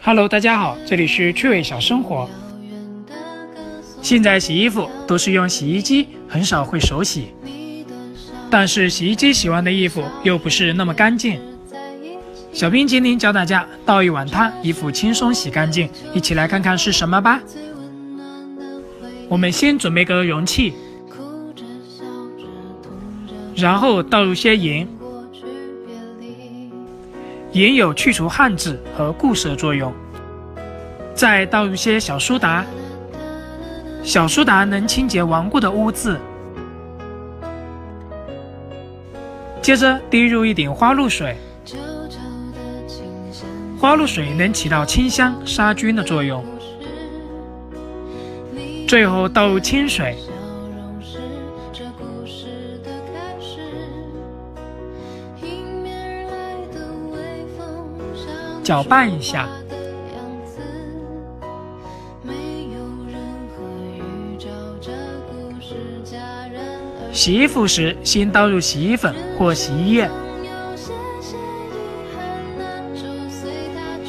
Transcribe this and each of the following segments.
Hello， 大家好，这里是趣味小生活。现在洗衣服都是用洗衣机，很少会手洗。但是洗衣机洗完的衣服又不是那么干净。小冰淇淋教大家倒一碗汤，衣服轻松洗干净，一起来看看是什么吧。我们先准备个容器，然后倒入些盐。盐有去除汗渍和固色作用。再倒入些小苏打，小苏打能清洁顽固的污渍。接着滴入一点花露水，花露水能起到清香杀菌的作用。最后倒入清水，搅拌一下。洗衣服时，先倒入洗衣粉或洗衣液，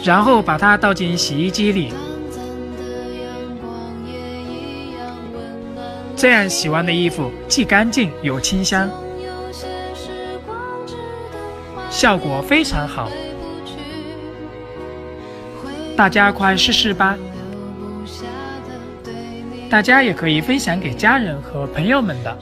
然后把它倒进洗衣机里。这样洗完的衣服既干净又清香，效果非常好。大家快试试吧！大家也可以分享给家人和朋友们的。